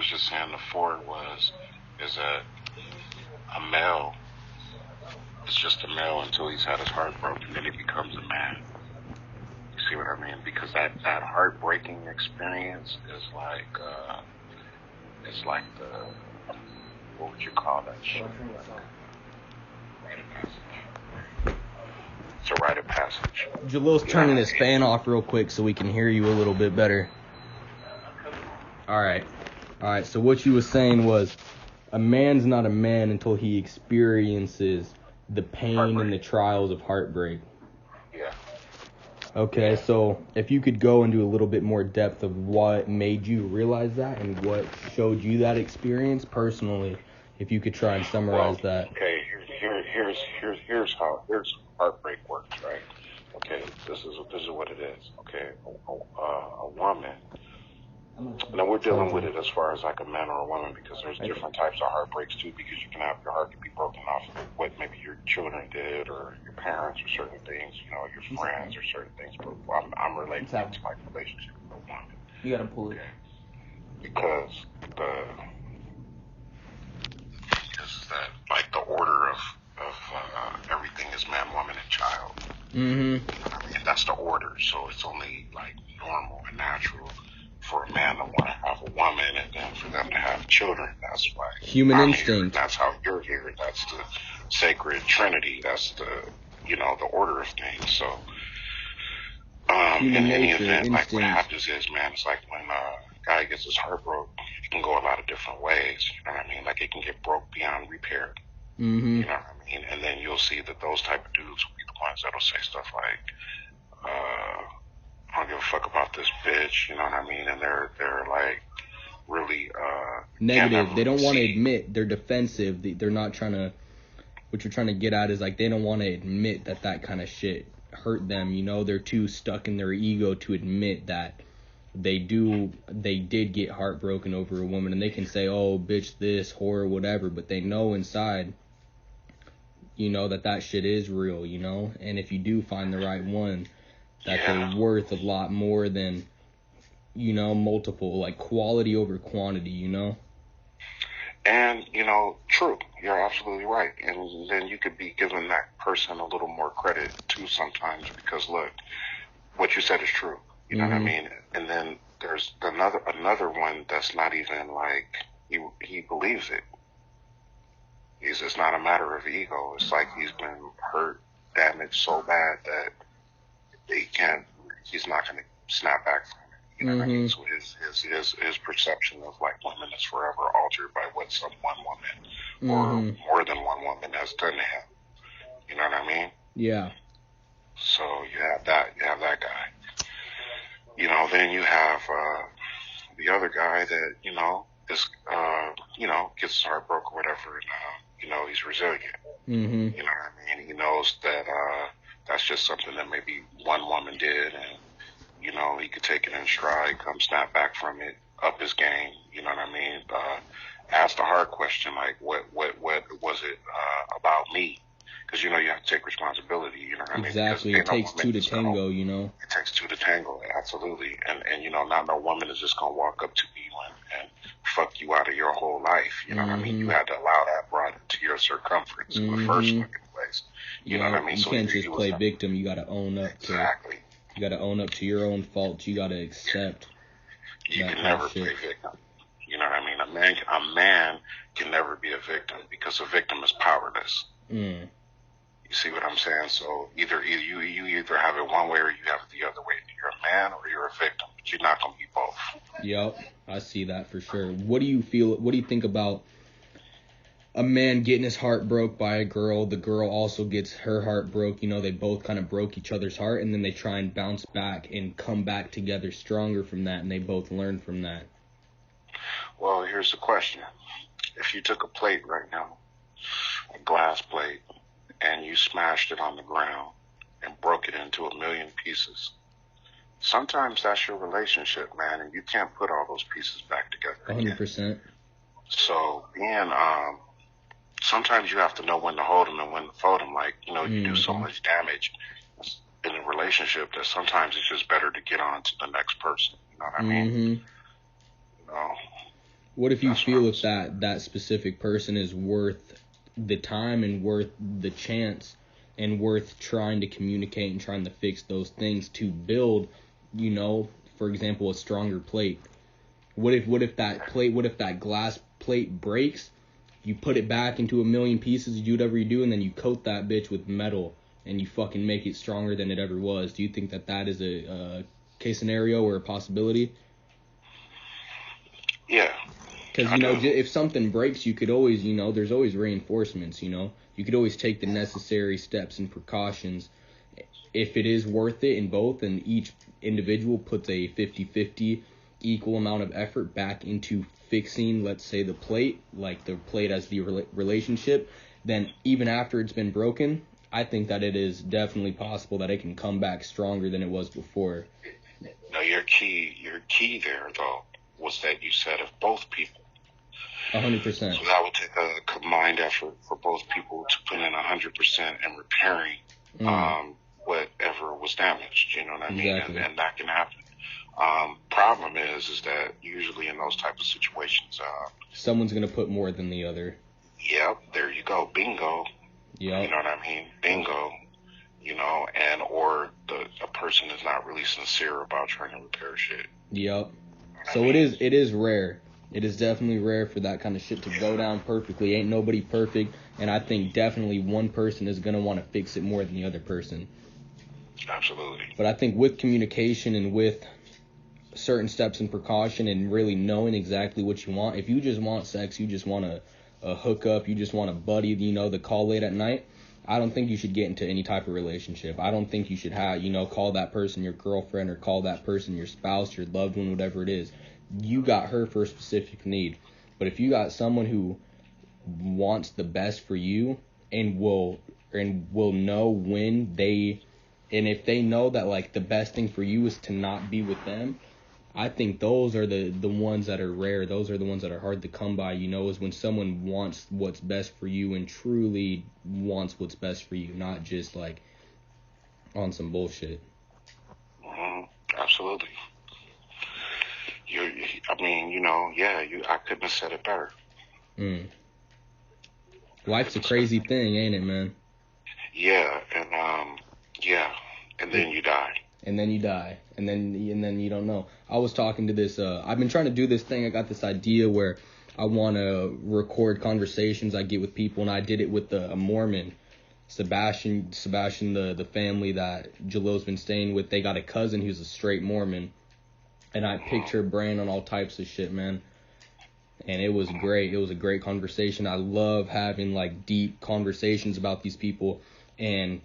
was just saying before is that a male is just a male until he's had his heart broken, then he becomes a man. You see what I mean? Because that heartbreaking experience is like it's like the, what would you call that shit? It's a rite of passage. Jalil's turning his fan off real quick so we can hear you a little bit better. All right. So what you were saying was, a man's not a man until he experiences the pain and the trials of heartbreak. Yeah. Okay, so if you could go into a little bit more depth of what made you realize that and what showed you that experience personally, if you could try and summarize that. Okay, here's how heartbreak works, right? Okay, this is what it is. Okay, a woman. Now we're dealing with it as far as like a man or a woman, because there's different types of heartbreaks too. Because you can have your heart can be broken off of what maybe your children did, or your parents, or certain things. You know, your friends, or certain things. But I'm relating to my relationship with a woman. You gotta pull it. Because is that like the order of everything is man, woman, and child. Mm-hmm. I mean, that's the order. So it's only like normal and natural for a man to want to have a woman, and then for them to have children. That's why human instinct. That's how you're here. That's the sacred trinity. That's the the order of things. So in any event, like what happens is, man, it's like when a guy gets his heart broke, it can go a lot of different ways. You know what I mean? Like it can get broke beyond repair. Mm-hmm. You know what I mean? And then you'll see that those type of dudes will be the ones that'll say stuff like, I don't give a fuck about this bitch, you know what I mean? And they're like really negative. They don't want to admit they're defensive. They're not trying to. What you're trying to get at is like they don't want to admit that kind of shit hurt them. You know, they're too stuck in their ego to admit that they did get heartbroken over a woman, and they can say, oh, bitch, this, whore, whatever, but they know inside, you know, that shit is real, you know? And if you do find the right one, that they're worth a lot more than, you know, multiple, like quality over quantity, you know? And, true, you're absolutely right. And then you could be giving that person a little more credit too sometimes, because look, what you said is true. You know what I mean? And then there's another one that's not even like he believes it. It's not a matter of ego. It's like he's been hurt, damaged so bad that he's not going to snap back from it. You know what I mean? So his perception of like women is forever altered by what some one woman or more than one woman has done to him. You know what I mean? Yeah. So you have that guy. Then you have the other guy that is gets his heart broke or whatever, and he's resilient. Mm-hmm. You know what I mean? He knows that that's just something that maybe one woman did, and he could take it in stride, come snap back from it, up his game. You know what I mean? Ask the hard question, like what was it about me? Because you have to take responsibility. You know what I mean? Exactly. It takes two to tango. It takes two to tango. Absolutely. And not no woman is just gonna walk up to you and fuck you out of your whole life. You know what I mean? You had to allow that brought into your circumference in the first fucking place. You know what I mean? You can't just play victim. You got to own up to. Exactly. You got to own up to your own faults. You got to accept. You can never play victim. You know what I mean? A man can never be a victim, because a victim is powerless. Mm. You see what I'm saying? So either you either have it one way or you have it the other way. You're a man or you're a victim, but you're not gonna be both. Yep, I see that for sure. What do you think about a man getting his heart broke by a girl? The girl also gets her heart broke. They both kind of broke each other's heart, and then they try and bounce back and come back together stronger from that, and they both learn from that. Well, here's the question. If you took a plate right now, a glass plate, and you smashed it on the ground and broke it into 1,000,000 pieces, sometimes that's your relationship, man, and you can't put all those pieces back together 100%. So sometimes you have to know when to hold them and when to fold them. Like, you do so much damage in a relationship that sometimes it's just better to get on to the next person. You know what I mean? What if you feel if that specific person is worth the time and worth the chance and worth trying to communicate and trying to fix those things to build, you know, for example, a stronger plate? What if that glass plate breaks, you put it back into a million pieces, you do whatever you do, and then you coat that bitch with metal and you fucking make it stronger than it ever was? Do you think that is a case scenario or a possibility? Yeah. Because, you know, if something breaks, you could always, you know, there's always reinforcements, you know. You could always take the necessary steps and precautions. If it is worth it in both and each individual puts a 50-50 equal amount of effort back into fixing, let's say, the plate, like the plate as the relationship, then even after it's been broken, I think that it is definitely possible that it can come back stronger than it was before. No, your key there, though, was that you said if both people. 100%. So that would take a combined effort for both people to put in 100% in repairing whatever was damaged. You know what I mean? Exactly. And that can happen. Problem is that usually in those type of situations, someone's gonna put more than the other. Yep, there you go, bingo. Yep. You know what I mean? Bingo. You know, and or a person is not really sincere about trying to repair shit. Yep. So it is rare. It is definitely rare for that kind of shit to go down perfectly. Ain't nobody perfect, and I think definitely one person is gonna want to fix it more than the other person. Absolutely. But I think with communication and with certain steps and precaution and really knowing exactly what you want, if you just want sex, you just want a hookup, you just want a buddy, you know, the call late at night, I don't think you should get into any type of relationship. I don't think you should call that person your girlfriend or call that person your spouse, your loved one, whatever it is. You got her for a specific need. But if you got someone who wants the best for you and will know when if they know that, like, the best thing for you is to not be with them, I think those are the ones that are rare. Those are the ones that are hard to come by, you know, is when someone wants what's best for you and truly wants what's best for you, not just, like, on some bullshit. Absolutely. I couldn't have said it better. Life's a crazy thing, ain't it, man? Yeah, and then you die. And then you die. And then you don't know. I was talking to this, I've been trying to do this thing. I got this idea where I want to record conversations I get with people, and I did it with a Mormon. Sebastian, the family that Jalil's been staying with, they got a cousin who's a straight Mormon. And I picked her brain on all types of shit, man. And it was great. It was a great conversation. I love having, like, deep conversations about these people. And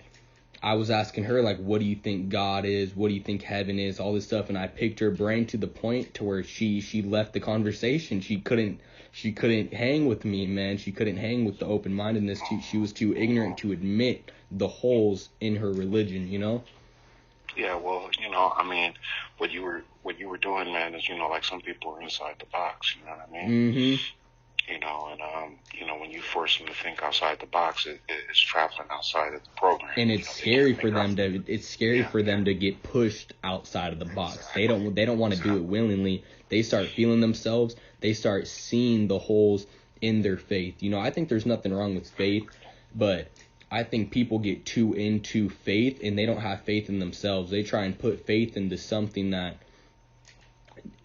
I was asking her, like, what do you think God is? What do you think heaven is? All this stuff. And I picked her brain to the point to where she left the conversation. She couldn't hang with me, man. She couldn't hang with the open-mindedness. She was too ignorant to admit the holes in her religion, you know? Yeah, well, you know, I mean, what you were doing, man, is, you know, like, some people are inside the box, you know what I mean? Mm-hmm. You know, and, you know, when you force them to think outside the box, it's traveling outside of the program. And it's scary for them for them to get pushed outside of the box. They don't want to do it willingly. They start feeling themselves. They start seeing the holes in their faith. You know, I think there's nothing wrong with faith, but I think people get too into faith and they don't have faith in themselves. They try and put faith into something that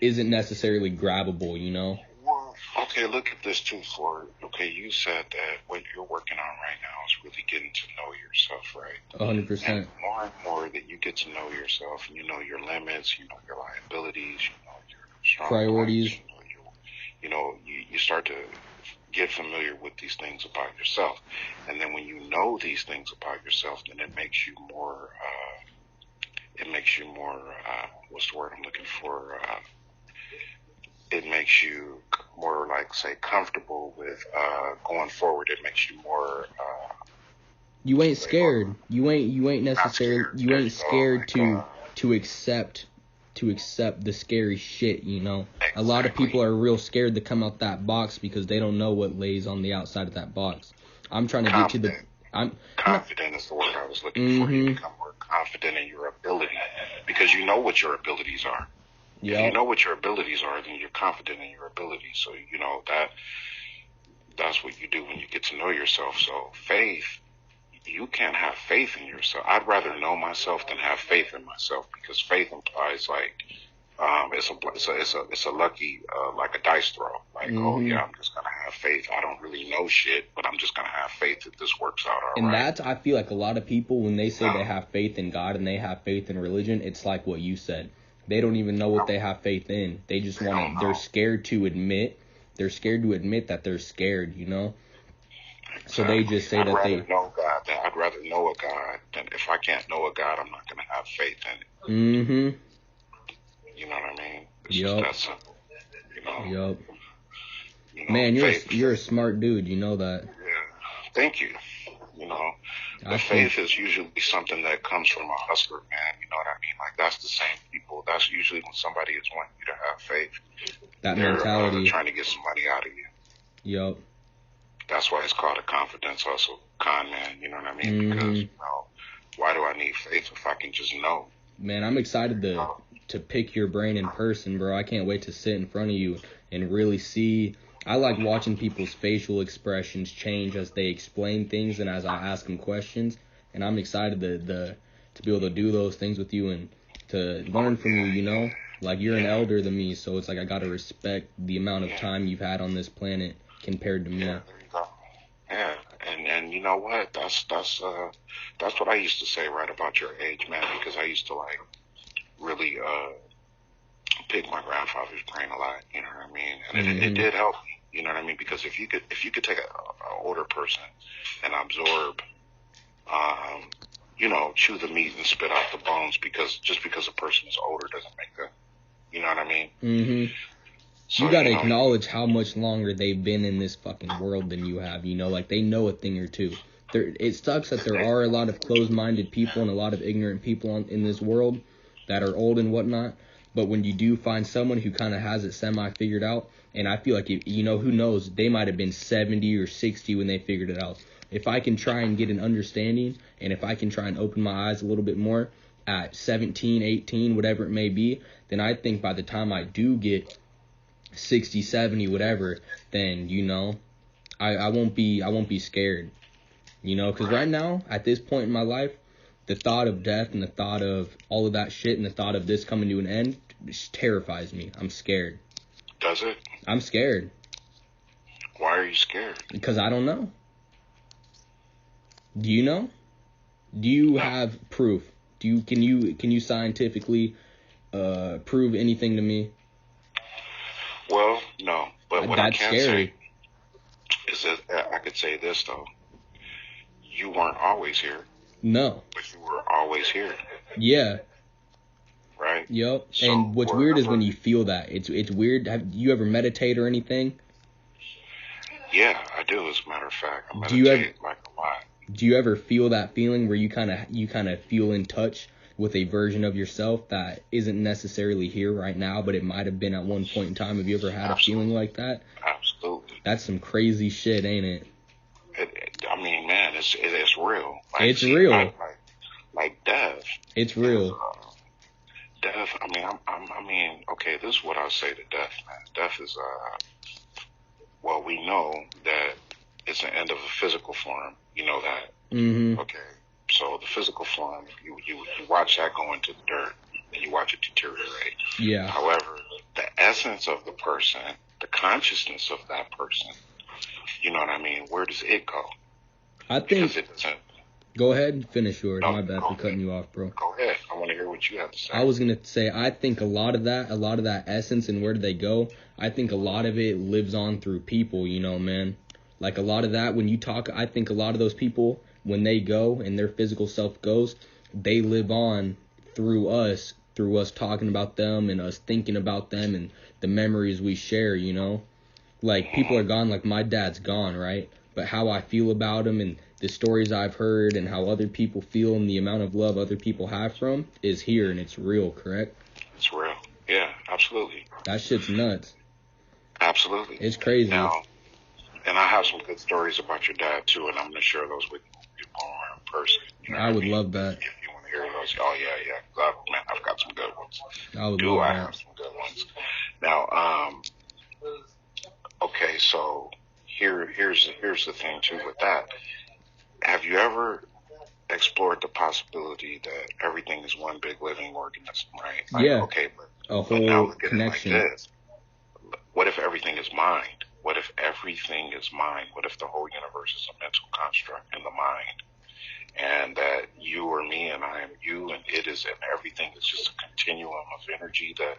isn't necessarily grabbable, you know? Well, okay, look at this too, Ford. Okay, you said that what you're working on right now is really getting to know yourself, right? 100%. And more and more that you get to know yourself, and you know your limits, you know your liabilities, you know your strong priorities. Points, you start to get familiar with these things about yourself. And then when you know these things about yourself, then it makes you more, what's the word I'm looking for? It makes you more, like, say, comfortable with going forward. It makes you more, you ain't scared. You ain't necessarily, you ain't scared to accept the scary shit, you know. Exactly. A lot of people are real scared to come out that box because they don't know what lays on the outside of that box. I'm trying to get to the... Confident is the word I was looking for. You become more confident in your ability because you know what your abilities are. If you know what your abilities are, then you're confident in your abilities. So, you know, that's what you do when you get to know yourself. So faith, you can't have faith in yourself. I'd rather know myself than have faith in myself, because faith implies like, it's a lucky, like a dice throw. Like, oh yeah, I'm just gonna have faith. I don't really know shit, but I'm just gonna have faith that this works out all right. And that's, I feel like a lot of people, when they say they have faith in God and they have faith in religion, it's like what you said. They don't even know what they have faith in. They just want to, they're scared to admit that they're scared, you know? Exactly. So they just say I'd rather know a God than if I can't know a God, I'm not going to have faith in it. Mm-hmm. You know what I mean? It's just that simple. You know? Yup. You know, man, you're a smart dude. You know that. Yeah. Thank you. You know, the faith is usually something that comes from a hustler, man. You know what I mean? Like, that's the same people. That's usually when somebody is wanting you to have faith. That mentality. They're trying to get some money out of you. Yup. That's why it's called a confidence hustle, con man. You know what I mean? Because, you know, why do I need faith if I can just know? Man, I'm excited to pick your brain in person, bro. I can't wait to sit in front of you and really see. I like watching people's facial expressions change as they explain things and as I ask them questions. And I'm excited to be able to do those things with you and to learn from you, you know? Like, you're an elder than me, so it's like I got to respect the amount of time you've had on this planet compared to me. Yeah, there you go. Yeah, and you know what? That's what I used to say right about your age, man, because I used to, like, really pick my grandfather's brain a lot, you know what I mean? And it did help me, you know what I mean? Because if you could take an older person and absorb, you know, chew the meat and spit out the bones, because a person is older doesn't make them, you know what I mean? Mm-hmm. So, you gotta acknowledge how much longer they've been in this fucking world than you have, you know? Like, they know a thing or two. It sucks that there are a lot of closed-minded people and a lot of ignorant people in this world that are old and whatnot. But when you do find someone who kind of has it semi-figured out, and I feel like, you know, who knows, they might have been 70 or 60 when they figured it out. If I can try and get an understanding, and if I can try and open my eyes a little bit more at 17, 18, whatever it may be, then I think by the time I do get 60, 70, whatever, then, you know, I won't be scared. You know, because right now, at this point in my life, the thought of death and the thought of all of that shit and the thought of this coming to an end just terrifies me. I'm scared. Does it? I'm scared. Why are you scared? Because I don't know. Do you know? Do you have proof? Can you scientifically prove anything to me? Well, no. But what that's I can scary. say is that I could say this though. You weren't always here. No. But you were always here. Yeah. Right? Yep. So and what's weird is when you feel that. It's weird. Have you ever meditate or anything? Yeah, I do, as a matter of fact. I meditate like a lot. Do you ever feel that feeling where you kind of feel in touch with a version of yourself that isn't necessarily here right now, but it might have been at one point in time? Have you ever had a feeling like that? Absolutely. That's some crazy shit, ain't it? I mean, man, it's real. Like, it's real. Like death. It's real. Death. I mean, okay. This is what I say to death, man. Death is well, we know that it's an end of a physical form. You know that. Mm-hmm. Okay. So the physical form, you watch that go into the dirt, and you watch it deteriorate. Yeah. However, the essence of the person, the consciousness of that person, you know what I mean? Where does it go? I think. Because it doesn't. Go ahead and finish yours. No, my bad for cutting you off, bro. Go ahead. I want to hear what you have to say. I was gonna say, I think a lot of that essence and where do they go? I think a lot of it lives on through people. You know, man. Like a lot of that when you talk, I think a lot of those people, when they go and their physical self goes, they live on through us talking about them and us thinking about them and the memories we share, you know? Like, people are gone, like my dad's gone, right? But how I feel about him and the stories I've heard and how other people feel and the amount of love other people have from is here and it's real, correct? It's real. Yeah, absolutely. That shit's nuts. Absolutely. It's crazy. Now, and I have some good stories about your dad, too, and I'm going to share those with you more in person. You know I would love that. If you want to hear those. Oh yeah. Man, I've got some good ones. I have some good ones? Now, okay, so here's the thing too with that. Have you ever explored the possibility that everything is one big living organism, right? Like, yeah. Okay, a whole now look at connection. It like this. What if everything is mind? What if everything is mind? What if the whole universe is a mental construct in the mind? And that you or me and I am you and it is, and everything is just a continuum of energy that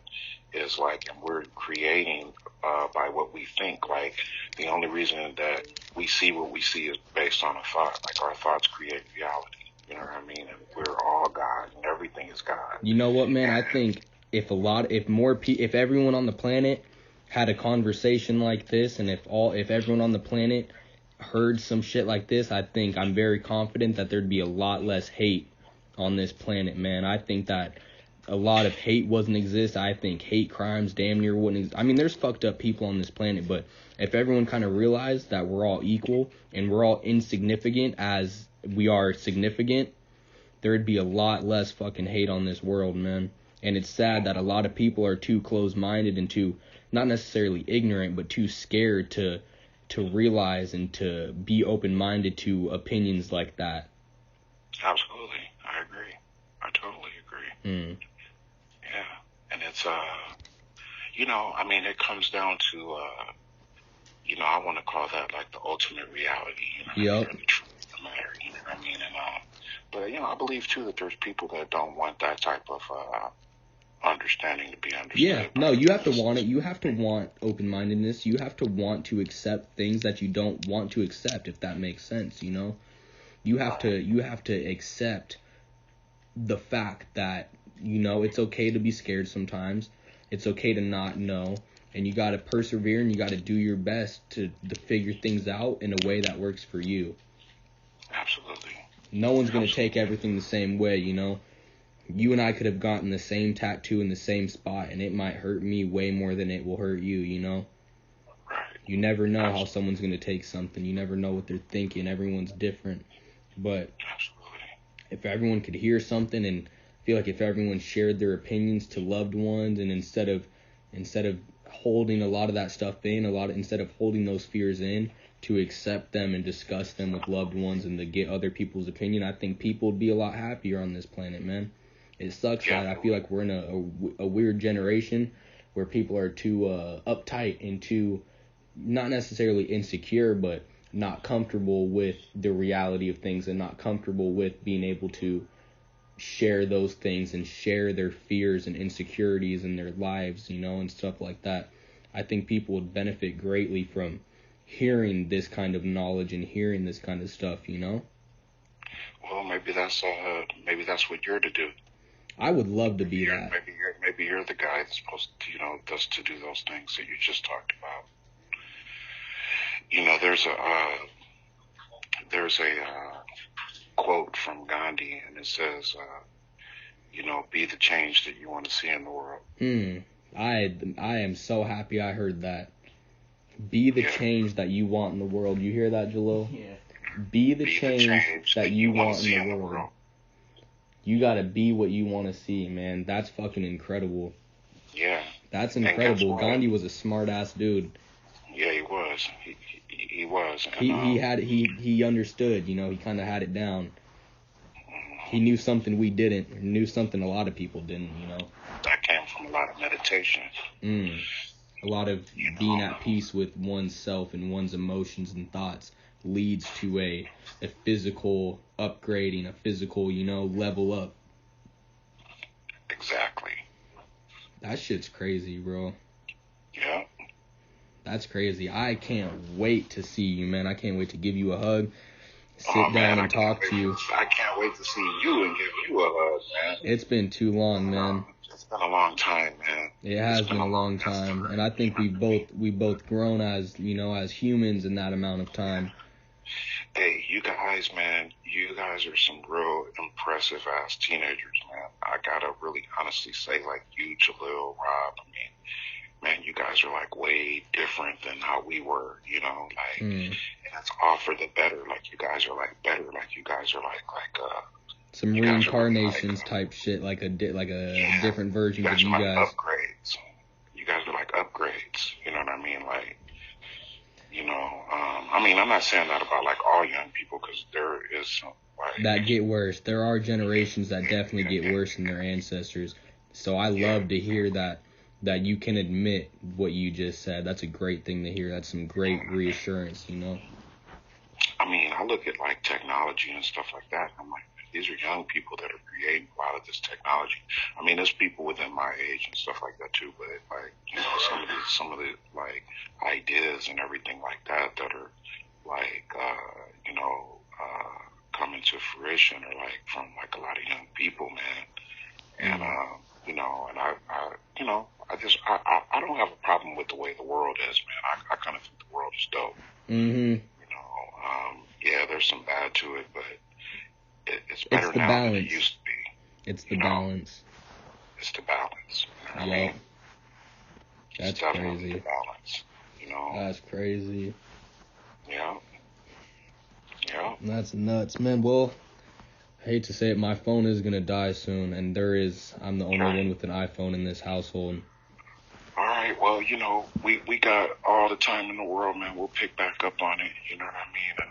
is like, and we're creating by what we think. Like, the only reason that we see what we see is based on a thought. Like, our thoughts create reality. You know what I mean? And we're all God, and everything is God. You know what, man? I think if everyone on the planet had a conversation like this, and if everyone on the planet heard some shit like this, I'm very confident that there'd be a lot less hate on this planet, man. I think that a lot of hate wouldn't exist. I think hate crimes damn near wouldn't exist. I mean, there's fucked up people on this planet, but if everyone kind of realized that we're all equal and we're all insignificant as we are significant, there'd be a lot less fucking hate on this world, man. And it's sad that a lot of people are too close-minded and too, not necessarily ignorant, but too scared to realize and to be open-minded to opinions like that. Absolutely. I agree. I totally agree. Yeah. And it's, I mean, it comes down to, I want to call that like the ultimate reality, Yep. The truth of the matter, you know what I mean? And, but, I believe too that there's people that don't want that type of, understanding to be understood. Yeah, no, you have to want it. You have to want open-mindedness. You have to want to accept things that you don't want to accept, if that makes sense, You have to accept the fact that, it's okay to be scared sometimes. It's okay to not know. And you got to persevere and you got to do your best to figure things out in a way that works for you. Absolutely. No one's going to take everything the same way, You and I could have gotten the same tattoo in the same spot, and it might hurt me way more than it will hurt you, Right. You never know how someone's going to take something. You never know what they're thinking. Everyone's different. But if everyone could hear something, and feel like if everyone shared their opinions to loved ones, and instead of holding a lot of that stuff in, instead of holding those fears in, to accept them and discuss them with loved ones and to get other people's opinion, I think people would be a lot happier on this planet, man. It sucks that I feel like we're in a weird generation where people are too uptight and too, not necessarily insecure, but not comfortable with the reality of things and not comfortable with being able to share those things and share their fears and insecurities in their lives, and stuff like that. I think people would benefit greatly from hearing this kind of knowledge and hearing this kind of stuff, Well, maybe that's what you're to do. I would love to be that. Maybe you're the guy that's supposed to, to do those things that you just talked about. There's a quote from Gandhi, and it says, be the change that you want to see in the world. I am so happy I heard that. Be the change that you want in the world. You hear that, Jalil? Yeah. Be the change that you want in the world. You gotta be what you want to see, man. That's fucking incredible. Yeah. That's incredible. Gandhi was a smart ass dude. Yeah, he was. He was. And, he understood. He kind of had it down. He knew something we didn't. He knew something a lot of people didn't. That came from a lot of meditation. A lot of being at peace with oneself and one's emotions and thoughts leads to a physical upgrading, a physical, level up. Exactly. That shit's crazy, bro. Yeah. That's crazy. I can't wait to see you, man. I can't wait to give you a hug, sit down and talk to you. I can't wait to see you and give you a hug, man. It's been too long, man. It's been a long time, man. It has been a long time, and I think we both grown as as humans in that amount of time. Hey, you guys, man, you guys are some real impressive ass teenagers, man. I gotta really honestly say, like, you, Jalil, Rob, I mean, man, you guys are like way different than how we were, and it's all for the better. Like, you guys are like better. Like, you guys are like some reincarnations type shit, like a different version of you guys. Upgrades. You guys are like upgrades. You know what I mean? Like, I mean, I'm not saying that about like all young people, because there is some like that get worse. There are generations that definitely get worse than their ancestors. So I love to hear that you can admit what you just said. That's a great thing to hear. That's some great reassurance, I mean, I look at like technology and stuff like that, and I'm like, these are young people that are creating a lot of this technology. I mean, there's people within my age and stuff like that too, but like, some of the like ideas and everything like that are like, coming to fruition, or like from like a lot of young people, man. And, and I don't have a problem with the way the world is, man. I kind of think the world is dope. Mm-hmm. Yeah, there's some bad to it, but it's better now than it used to be. It's the balance. It's the balance. You know what I mean? That's crazy. The balance, That's crazy. Yeah. Yeah. That's nuts, man. Well, I hate to say it, my phone is gonna die soon, and I'm the only one with an iPhone in this household. All right, well, we got all the time in the world, man. We'll pick back up on it, you know what I mean? And,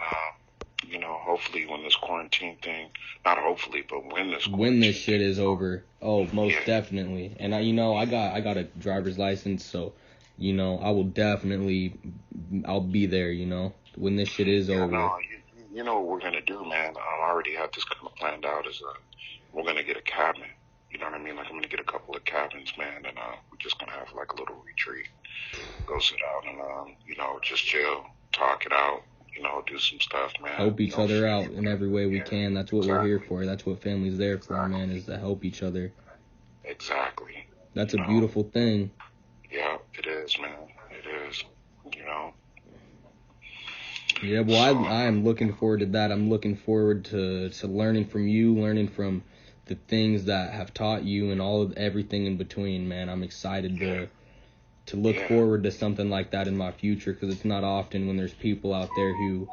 hopefully when this quarantine thing, not hopefully, but when this shit is over, most definitely. And I got a driver's license, so, I will definitely, I'll be there, when this shit is over. No, you know what we're going to do, man. I already have this kind of planned out, is we're going to get a cabin. You know what I mean? Like, I'm going to get a couple of cabins, man, and we're just going to have, like, a little retreat. Go sit out and, just chill, talk it out, do some stuff, man. Help each other out in every way we can. That's what we're here for. That's what family's there for, man, is to help each other. Exactly. That's a beautiful thing. Yeah, it is, man. It is, Yeah, well, I am looking forward to that. I'm looking forward to learning from you, learning from the things that have taught you, and everything in between, man. I'm excited to look forward to something like that in my future, because it's not often when there's people out there who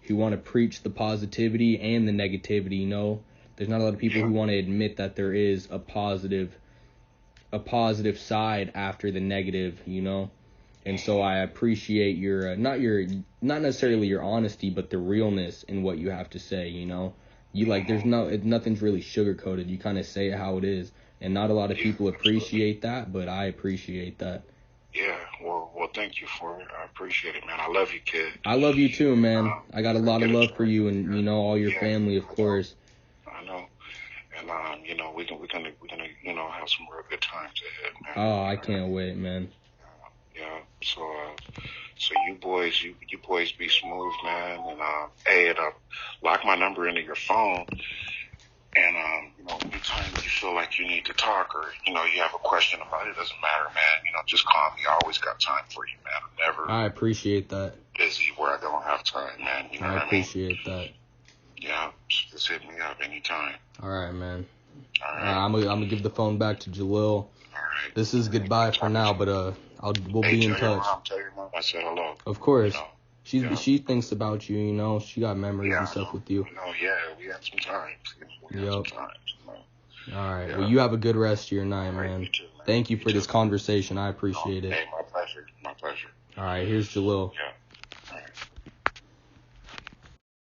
want to preach the positivity and the negativity, There's not a lot of people who want to admit that there is a positive side after the negative, And so I appreciate your not necessarily your honesty, but the realness in what you have to say, You nothing's really sugarcoated. You kind of say it how it is, and not a lot of people appreciate that, but I appreciate that. Yeah, well, thank you for it. I appreciate it, man. I love you, kid. I love you too, man. I got a lot of love for you, and all your family, of course. I know, and we're gonna have some real good times ahead, man. Oh, I can't wait, man. Yeah, so you boys be smooth, man, and lock my number into your phone, and anytime you feel like you need to talk, or you have a question about it, doesn't matter, man, just call me. I always got time for you, man. I'm never I appreciate that. busy where I don't have time, man. You know what I mean? I appreciate that. Yeah, just hit me up anytime. All right, man. All right. I'm gonna give the phone back to Jalil. All right. This is goodbye for now, but we'll be in touch. Tell your mom I said hello. Of course. She thinks about you, She got memories and stuff with you. Yeah, we had some times. All right. Yeah. Well, you have a good rest of your night, man. Too, man. Thank you for this conversation. I appreciate it. Hey, my pleasure. My pleasure. All right. Here's Jalil. Yeah.